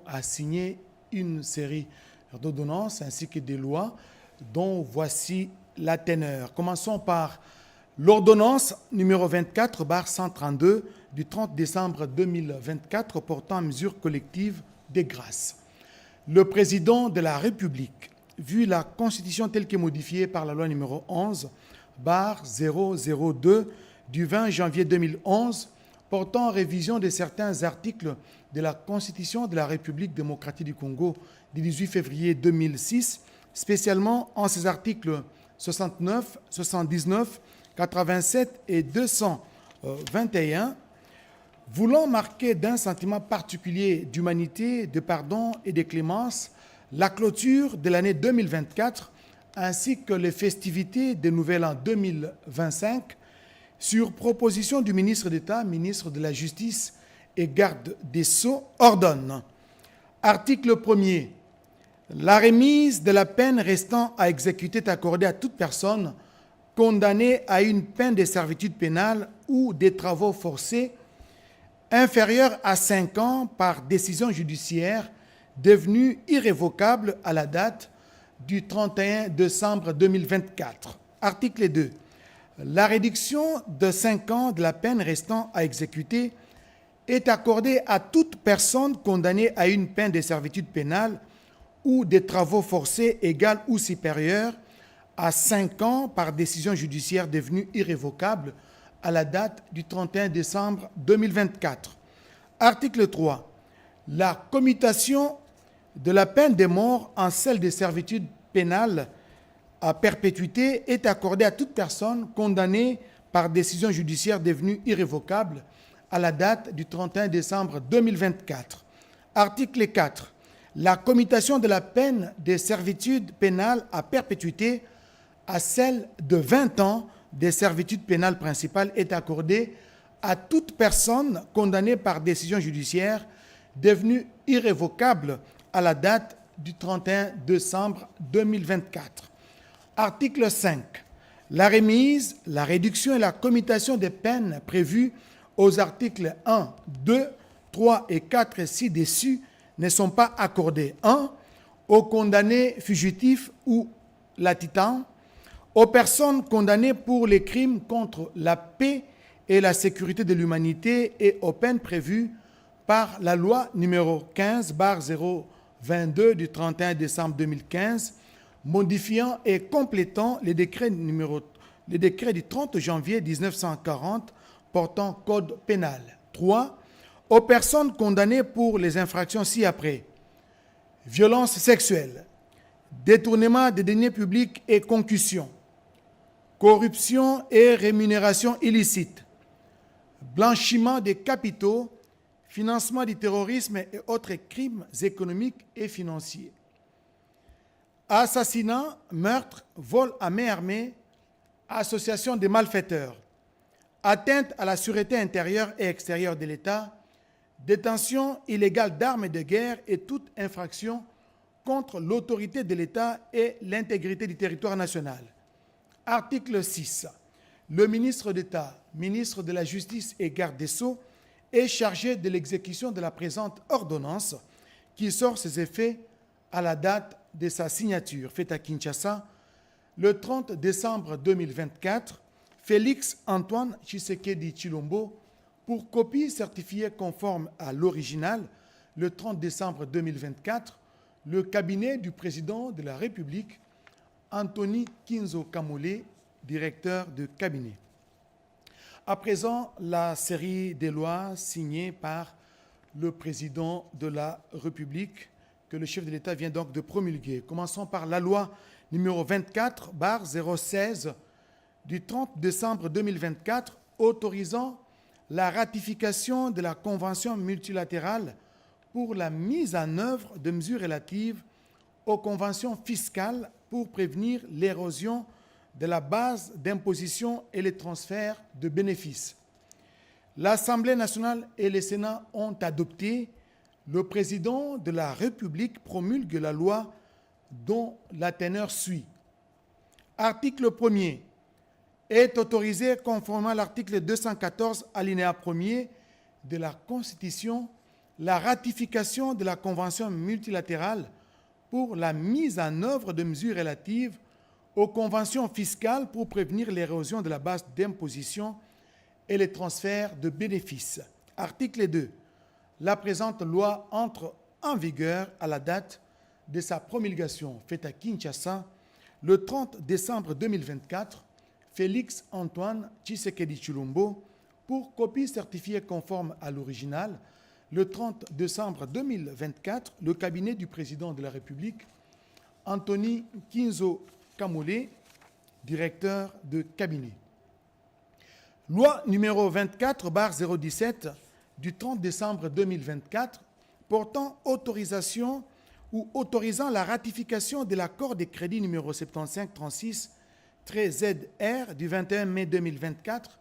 a signé une série d'ordonnances ainsi que des lois dont voici la teneur. Commençons par l'ordonnance numéro 24/132 du 30 décembre 2024 portant mesures collectives des grâces. Le président de la République, vu la Constitution telle que modifiée par la loi numéro 11/002 du 20 janvier 2011, portant révision de certains articles de la Constitution de la République démocratique du Congo du 18 février 2006, spécialement en ses articles 69, 79, 87 et 221, voulant marquer d'un sentiment particulier d'humanité, de pardon et de clémence la clôture de l'année 2024 ainsi que les festivités de Nouvel An 2025, sur proposition du ministre d'État, ministre de la Justice et garde des Sceaux, ordonne. Article 1er. La remise de la peine restant à exécuter est accordée à toute personne condamnée à une peine de servitude pénale ou des travaux forcés inférieure à 5 ans par décision judiciaire devenue irrévocable à la date du 31 décembre 2024. Article 2. La réduction de 5 ans de la peine restant à exécuter est accordée à toute personne condamnée à une peine de servitude pénale ou des travaux forcés égale ou supérieure à 5 ans par décision judiciaire devenue irrévocable à la date du 31 décembre 2024. Article 3. La commutation de la peine de mort en celle de servitude pénale à perpétuité est accordée à toute personne condamnée par décision judiciaire devenue irrévocable à la date du 31 décembre 2024. Article 4. La commutation de la peine de servitude pénale à perpétuité à celle de 20 ans de servitude pénale principale est accordée à toute personne condamnée par décision judiciaire devenue irrévocable à la date du 31 décembre 2024. Article 5. La remise, la réduction et la commutation des peines prévues aux articles 1, 2, 3 et 4 ci-dessus ne sont pas accordées. 1. Aux condamnés fugitifs ou latitants, aux personnes condamnées pour les crimes contre la paix et la sécurité de l'humanité et aux peines prévues par la loi numéro 15/022 du 31 décembre 2015, modifiant et complétant les décrets du 30 janvier 1940 portant code pénal. 3. Aux personnes condamnées pour les infractions ci-après: violence sexuelle, détournement des deniers publics et concussion, corruption et rémunération illicite, blanchiment des capitaux, financement du terrorisme et autres crimes économiques et financiers, assassinat, meurtre, vol à main armée, association de malfaiteurs, atteinte à la sûreté intérieure et extérieure de l'État, détention illégale d'armes de guerre et toute infraction contre l'autorité de l'État et l'intégrité du territoire national. Article 6. Le ministre d'État, ministre de la Justice et garde des Sceaux est chargé de l'exécution de la présente ordonnance qui sort ses effets à la date de sa signature, faite à Kinshasa, le 30 décembre 2024, Félix Antoine Tshisekedi Tshilombo, pour copie certifiée conforme à l'original, le 30 décembre 2024, le cabinet du président de la République, Anthony Kinzo Kamole, directeur de cabinet. À présent, la série des lois signées par le président de la République, que le chef de l'État vient donc de promulguer. Commençons par la loi numéro 24/016 du 30 décembre 2024 autorisant la ratification de la Convention multilatérale pour la mise en œuvre de mesures relatives aux conventions fiscales pour prévenir l'érosion de la base d'imposition et les transferts de bénéfices. L'Assemblée nationale et le Sénat ont adopté. Le président de la République promulgue la loi dont la teneur suit. Article 1er. Est autorisé conformément à l'article 214 alinéa 1er de la Constitution la ratification de la Convention multilatérale pour la mise en œuvre de mesures relatives aux conventions fiscales pour prévenir l'érosion de la base d'imposition et les transferts de bénéfices. Article 2. La présente loi entre en vigueur à la date de sa promulgation, faite à Kinshasa, le 30 décembre 2024, Félix Antoine Tshisekedi Tshilombo, pour copie certifiée conforme à l'original, le 30 décembre 2024, le cabinet du président de la République, Anthony Kinzo Kamole, directeur de cabinet. Loi numéro 24/017 du 30 décembre 2024 portant autorisation ou autorisant la ratification de l'accord des crédits numéro 7536-ZR du 21 mai 2024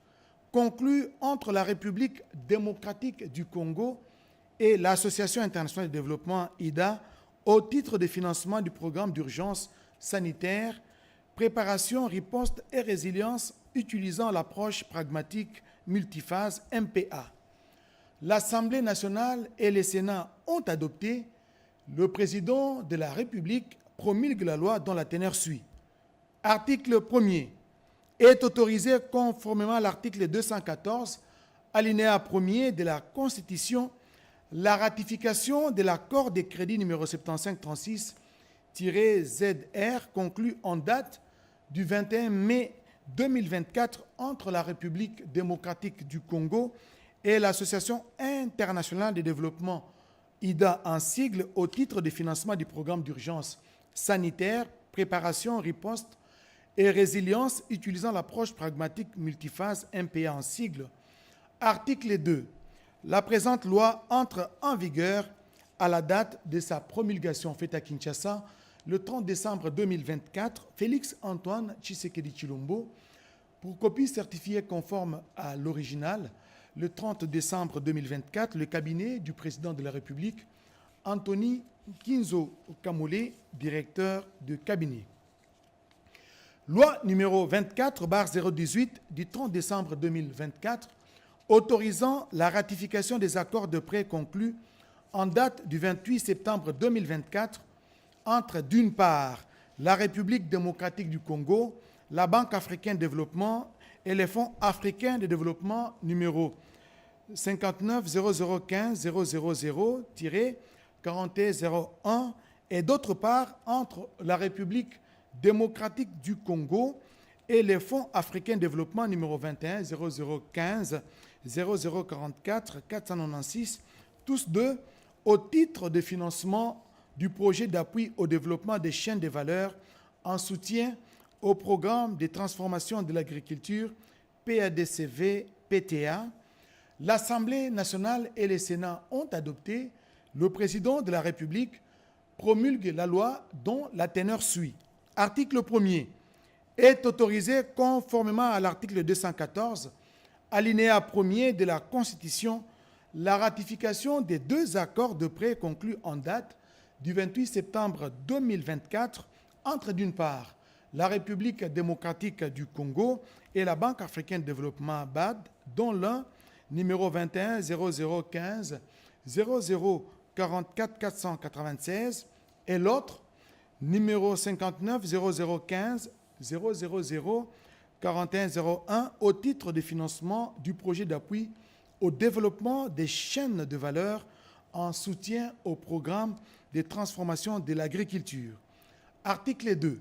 conclu entre la République démocratique du Congo et l'Association internationale de développement IDA au titre de financement du programme d'urgence sanitaire, préparation, riposte et résilience utilisant l'approche pragmatique multiphase MPA. L'Assemblée nationale et le Sénat ont adopté. Le président de la République promulgue la loi dont la teneur suit. Article 1er. Est autorisé conformément à l'article 214, alinéa 1er de la Constitution, la ratification de l'accord des crédits numéro 7536-ZR conclu en date du 21 mai 2024 entre la République démocratique du Congo et l'Association internationale de développement IDA en sigle au titre de financement du programme d'urgence sanitaire, préparation, riposte et résilience utilisant l'approche pragmatique multiphase MPA en sigle. Article 2. La présente loi entre en vigueur à la date de sa promulgation faite à Kinshasa le 30 décembre 2024. Félix Antoine Tshisekedi Tshilombo, pour copie certifiée conforme à l'original, le 30 décembre 2024, le cabinet du président de la République, Anthony Kinzo Kamole, directeur de cabinet. Loi numéro 24/018 du 30 décembre 2024, autorisant la ratification des accords de prêt conclus en date du 28 septembre 2024 entre, d'une part, la République démocratique du Congo, la Banque africaine de développement et les fonds africains de développement numéro 59 0015 000-4101 et d'autre part entre la République démocratique du Congo et les fonds africains de développement numéro 21 0015 0044 496, tous deux au titre de financement du projet d'appui au développement des chaînes de valeur en soutien au programme de transformation de l'agriculture PADCV-PTA. L'Assemblée nationale et le Sénat ont adopté. Le président de la République promulgue la loi dont la teneur suit. Article 1er. Est autorisé conformément à l'article 214, alinéa 1er de la Constitution, la ratification des deux accords de prêt conclus en date du 28 septembre 2024 entre, d'une part, la République démocratique du Congo et la Banque africaine de développement BAD, dont l'un, numéro 21 0015 0044 496, et l'autre, numéro 59 0015 000 4101, au titre de financement du projet d'appui au développement des chaînes de valeur en soutien au programme de transformation de l'agriculture. Article 2.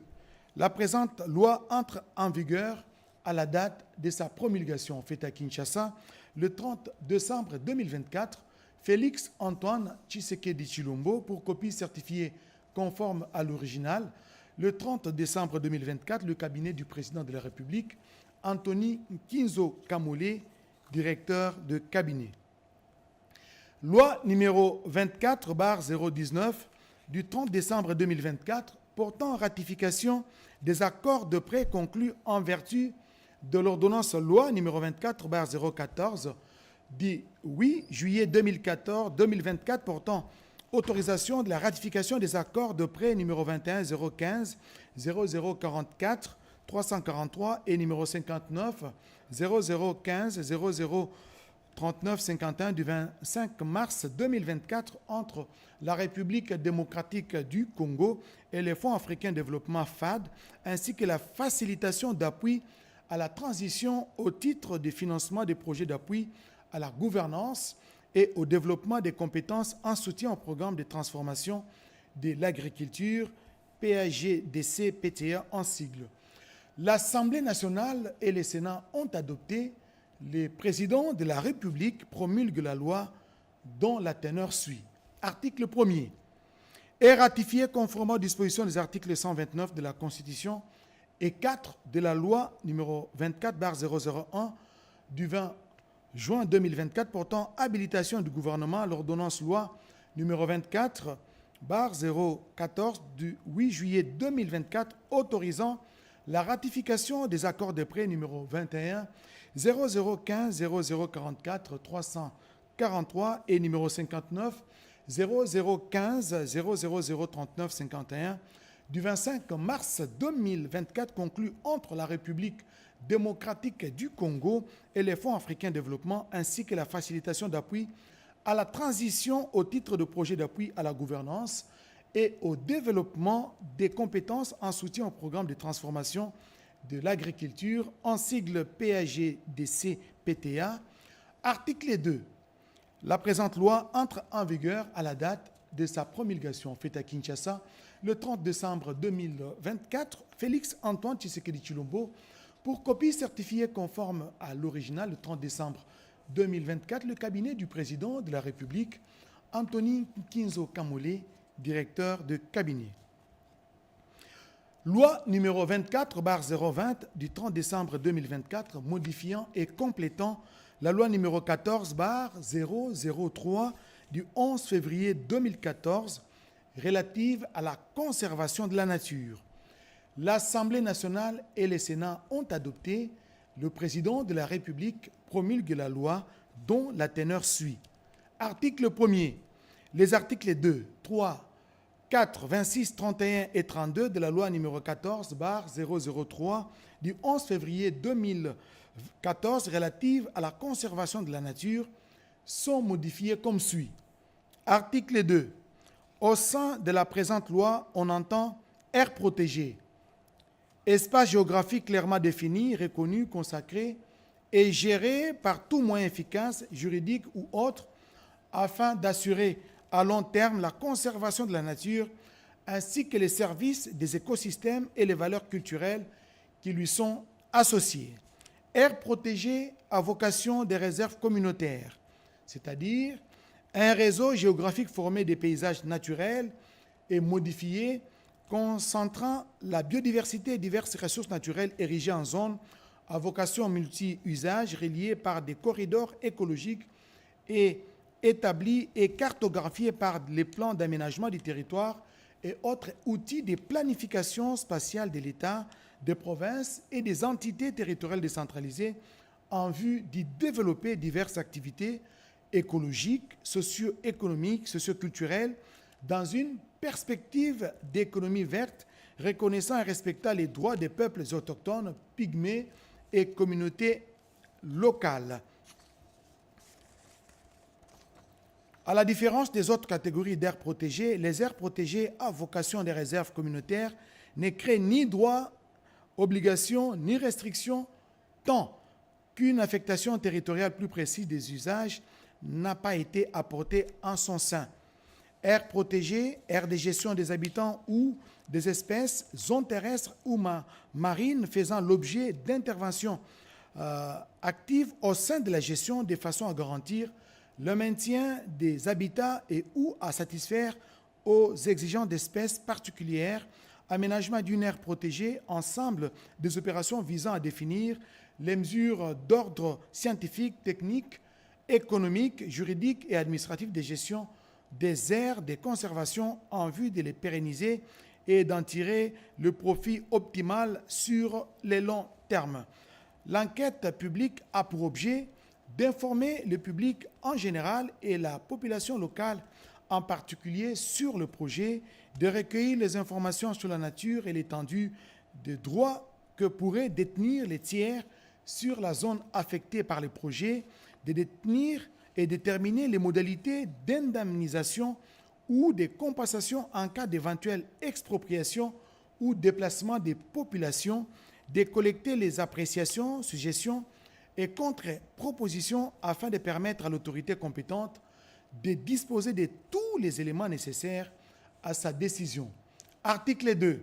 La présente loi entre en vigueur à la date de sa promulgation faite à Kinshasa le 30 décembre 2024. Félix Antoine Tshisekedi Tshilombo, pour copie certifiée conforme à l'original, le 30 décembre 2024, le cabinet du président de la République, Anthony Kinzo Kamole, directeur de cabinet. Loi numéro 24/019 du 30 décembre 2024 portant ratification des accords de prêt conclus en vertu de l'ordonnance loi numéro 24/014 du 8 juillet 2024 portant autorisation de la ratification des accords de prêt numéro 21 015 0044 343 et numéro 59 0015 3951 du 25 mars 2024 entre la République démocratique du Congo et les Fonds africains de développement FAD, ainsi que la facilitation d'appui à la transition au titre du financement des projets d'appui à la gouvernance et au développement des compétences en soutien au programme de transformation de l'agriculture, PAGDC-PTA en sigle. L'Assemblée nationale et le Sénat ont adopté. Le président de la République promulgue la loi dont la teneur suit. Article 1er. Est ratifié conformément aux dispositions des articles 129 de la Constitution et 4 de la loi numéro 24/001 du 20 juin 2024 portant habilitation du gouvernement à l'ordonnance loi numéro 24/014 du 8 juillet 2024 autorisant la ratification des accords de prêt numéro 21 0015 0044 343 et numéro 59 0015 00039 51 du 25 mars 2024 conclu entre la République démocratique du Congo et les Fonds africains de développement ainsi que la facilitation d'appui à la transition au titre de projet d'appui à la gouvernance et au développement des compétences en soutien au programme de transformation de l'agriculture en sigle PAGDC-PTA. Article 2. La présente loi entre en vigueur à la date de sa promulgation, faite à Kinshasa le 30 décembre 2024. Félix Antoine Tshisekedi Tshilombo, pour copie certifiée conforme à l'original le 30 décembre 2024, le cabinet du président de la République, Anthony Kinzo Kamole, directeur de cabinet. Loi numéro 24/020 du 30 décembre 2024 modifiant et complétant la loi numéro 14/003 du 11 février 2014 relative à la conservation de la nature. L'Assemblée nationale et le Sénat ont adopté. Le président de la République promulgue la loi dont la teneur suit. Article 1er. Les articles 2, 3, 4, 26, 31 et 32 de la loi numéro 14/003 du 11 février 2014 relative à la conservation de la nature sont modifiés comme suit. Article 2. Au sein de la présente loi, on entend aire protégée, espace géographique clairement défini, reconnu, consacré et géré par tout moyen efficace, juridique ou autre, afin d'assurer à long terme la conservation de la nature ainsi que les services des écosystèmes et les valeurs culturelles qui lui sont associées. Aire protégée à vocation des réserves communautaires, c'est-à-dire un réseau géographique formé des paysages naturels et modifiés, concentrant la biodiversité et diverses ressources naturelles érigées en zones à vocation multi-usage reliées par des corridors écologiques et établis et cartographiés par les plans d'aménagement du territoire et autres outils de planification spatiale de l'État, des provinces et des entités territoriales décentralisées en vue d'y développer diverses activités écologiques, socio-économiques, socio-culturelles dans une perspective d'économie verte, reconnaissant et respectant les droits des peuples autochtones, pygmées et communautés locales. À la différence des autres catégories d'aires protégées, les aires protégées à vocation des réserves communautaires ne créent ni droits, obligations, ni restrictions, tant qu'une affectation territoriale plus précise des usages n'a pas été apportée en son sein. Aires protégées, aires de gestion des habitants ou des espèces, zones terrestres ou marines faisant l'objet d'interventions actives au sein de la gestion de façon à garantir le maintien des habitats et ou à satisfaire aux exigences d'espèces particulières, aménagement d'une aire protégée, ensemble des opérations visant à définir les mesures d'ordre scientifique, technique, économique, juridique et administratif de gestion des aires de conservation en vue de les pérenniser et d'en tirer le profit optimal sur les longs termes. L'enquête publique a pour objet d'informer le public en général et la population locale en particulier sur le projet, de recueillir les informations sur la nature et l'étendue des droits que pourraient détenir les tiers sur la zone affectée par le projet, de détenir et déterminer les modalités d'indemnisation ou de compensation en cas d'éventuelle expropriation ou déplacement des populations, de collecter les appréciations, suggestions et contre-propositions afin de permettre à l'autorité compétente de disposer de tous les éléments nécessaires à sa décision. Article 2.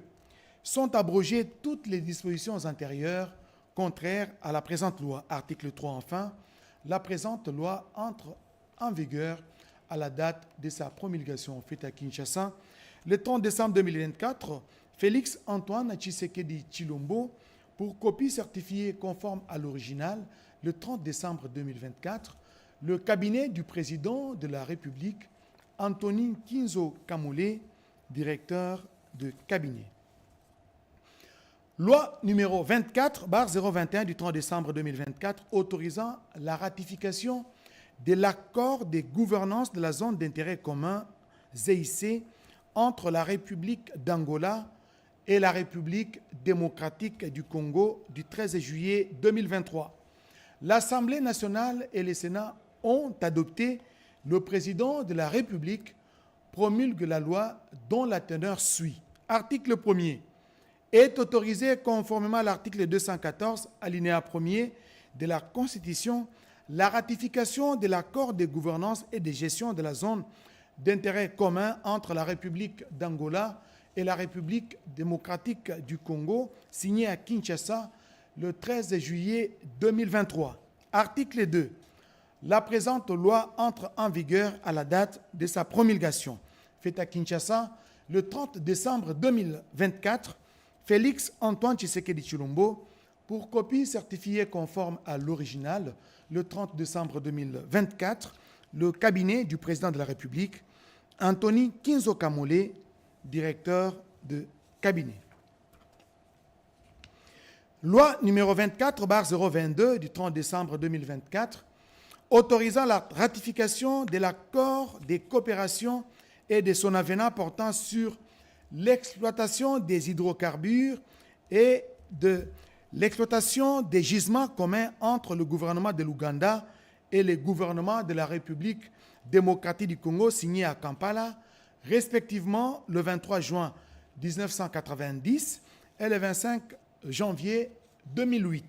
Sont abrogées toutes les dispositions antérieures contraires à la présente loi. Article 3. Enfin, la présente loi entre en vigueur à la date de sa promulgation. Faite à Kinshasa, le 30 décembre 2024, Félix Antoine Tshisekedi Tshilombo, pour copie certifiée conforme à l'original, le 30 décembre 2024, le cabinet du président de la République, Antonin Kinzo Kamole, directeur de cabinet. Loi numéro 24/021 du 30 décembre 2024 autorisant la ratification de l'accord de gouvernance de la zone d'intérêt commun ZIC entre la République d'Angola et la République démocratique du Congo du 13 juillet 2023. L'Assemblée nationale et le Sénat ont adopté. Le président de la République promulgue la loi dont la teneur suit. Article 1er. Est autorisé conformément à l'article 214, alinéa 1er de la Constitution, la ratification de l'accord de gouvernance et de gestion de la zone d'intérêt commun entre la République d'Angola et la République démocratique du Congo, signé à Kinshasa le 13 juillet 2023. Article 2. La présente loi entre en vigueur à la date de sa promulgation. Faite à Kinshasa le 30 décembre 2024, Félix Antoine Tshisekedi Tshilombo, pour copie certifiée conforme à l'original, le 30 décembre 2024, le cabinet du président de la République, Antonin Kinzo Kamole, directeur de cabinet. Loi numéro 24/022 du 30 décembre 2024, autorisant la ratification de l'accord de coopération et de son avenant portant sur l'exploitation des hydrocarbures et de l'exploitation des gisements communs entre le gouvernement de l'Ouganda et le gouvernement de la République démocratique du Congo, signé à Kampala, respectivement le 23 juin 1990 et le 25 janvier 2008.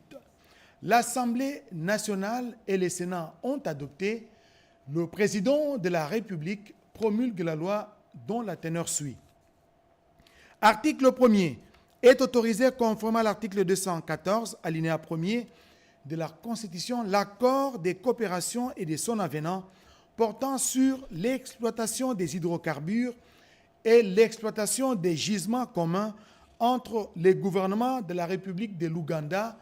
L'Assemblée nationale et le Sénat ont adopté. Le président de la République promulgue la loi dont la teneur suit. Article 1er. Est autorisé conformément à l'article 214, alinéa 1er de la Constitution, l'accord de coopération et de son avenant portant sur l'exploitation des hydrocarbures et l'exploitation des gisements communs entre les gouvernements de la République de l'Ouganda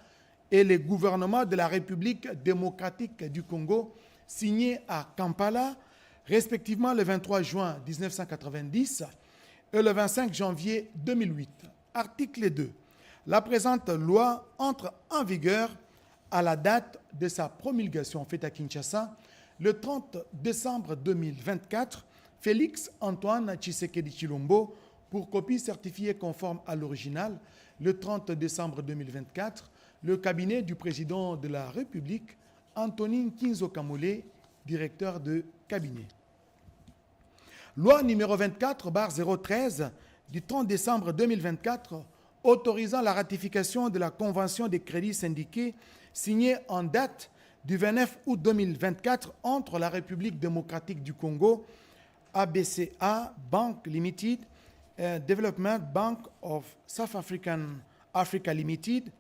et les gouvernements de la République démocratique du Congo, signé à Kampala, respectivement le 23 juin 1990 et le 25 janvier 2008. Article 2. La présente loi entre en vigueur à la date de sa promulgation. Faite à Kinshasa, le 30 décembre 2024, Félix Antoine Tshisekedi Tshilombo, pour copie certifiée conforme à l'original, le 30 décembre 2024, le cabinet du président de la République, Antonin Kinzo Kamole, directeur de cabinet. Loi numéro 24/013 du 30 décembre 2024 autorisant la ratification de la Convention des crédits syndiqués signée en date du 29 août 2024 entre la République démocratique du Congo, ABCA Bank Limited, Development Bank of South Africa Limited.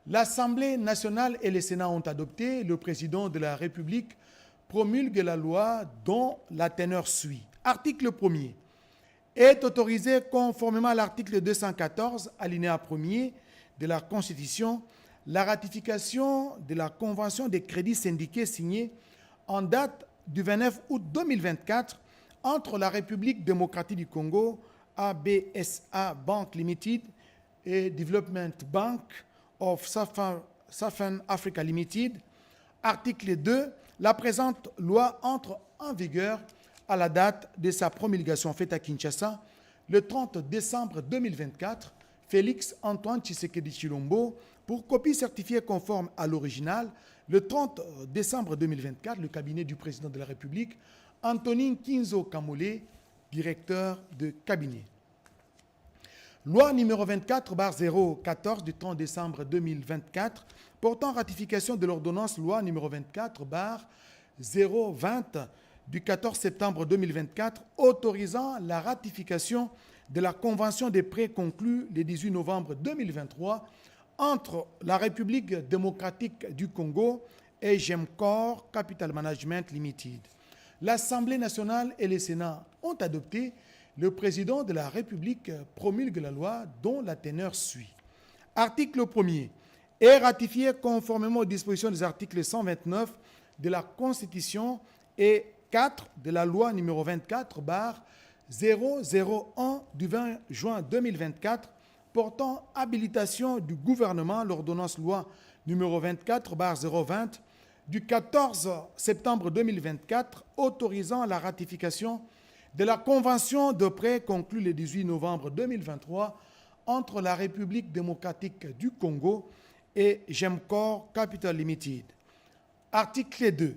L'Assemblée nationale et le Sénat ont adopté. Le président de la République promulgue la loi dont la teneur suit. Article 1er. Est autorisé conformément à l'article 214, alinéa 1er de la Constitution, la ratification de la Convention des crédits syndiqués signée en date du 29 août 2024 entre la République démocratique du Congo, ABSA Bank Limited, et Development Bank of Southern Africa Limited. Article 2. La présente loi entre en vigueur à la date de sa promulgation. Faite à Kinshasa, le 30 décembre 2024, Félix Antoine Tshisekedi Tshilombo, pour copie certifiée conforme à l'original, Le 30 décembre 2024, le cabinet du président de la République, Antonin Kinzo Kamole, directeur de cabinet. Loi numéro 24/014 du 30 décembre 2024 portant ratification de l'ordonnance loi numéro 24/020 du 14 septembre 2024 autorisant la ratification de la convention des prêts conclue le 18 novembre 2023 entre la République démocratique du Congo et Gemcorp Capital Management Limited. L'Assemblée nationale et le Sénat ont adopté. Le président de la République promulgue la loi dont la teneur suit. Article 1er. Est ratifié conformément aux dispositions des articles 129 de la Constitution et 4 de la loi numéro 24/001 du 20 juin 2024 portant habilitation du gouvernement, l'ordonnance loi numéro 24/020 du 14 septembre 2024 autorisant la ratification de la convention de prêt conclue le 18 novembre 2023 entre la République démocratique du Congo et Gemcorp Capital Limited. Article 2.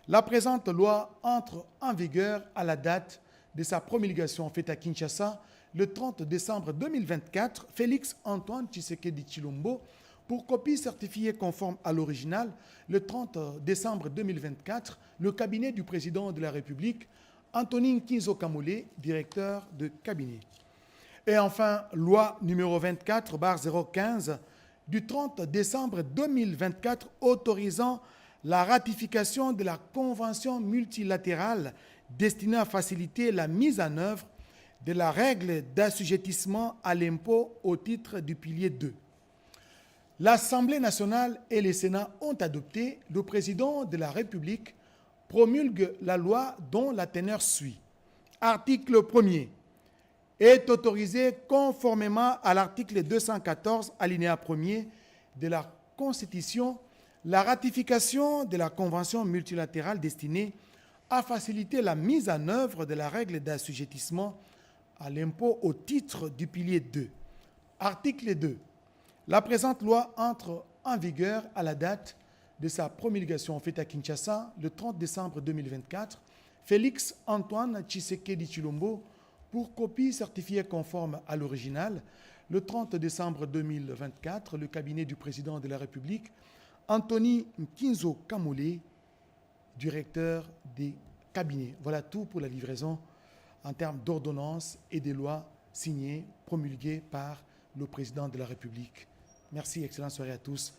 La présente loi entre en vigueur à la date de sa promulgation faite à Kinshasa le 30 décembre 2024. Félix Antoine Tshisekedi Tshilombo, pour copie certifiée conforme à l'original, le 30 décembre 2024, le cabinet du président de la République, Antonin Kinzo Kamole, directeur de cabinet. Et enfin, loi numéro 24/015 du 30 décembre 2024 autorisant la ratification de la convention multilatérale destinée à faciliter la mise en œuvre de la règle d'assujettissement à l'impôt au titre du pilier 2. L'Assemblée nationale et le Sénat ont adopté. Le président de la République promulgue la loi dont la teneur suit. Article 1er. Est autorisé conformément à l'article 214, alinéa 1er de la Constitution, la ratification de la Convention multilatérale destinée à faciliter la mise en œuvre de la règle d'assujettissement à l'impôt au titre du pilier 2. Article 2. La présente loi entre en vigueur à la date de sa promulgation faite à Kinshasa le 30 décembre 2024, Félix Antoine Tshisekedi Tshilombo, pour copie certifiée conforme à l'original, le 30 décembre 2024, le cabinet du président de la République, Antonin Kinzo Kamole, directeur des cabinets. Voilà tout pour la livraison en termes d'ordonnances et des lois signées, promulguées par le président de la République. Merci, excellente soirée à tous.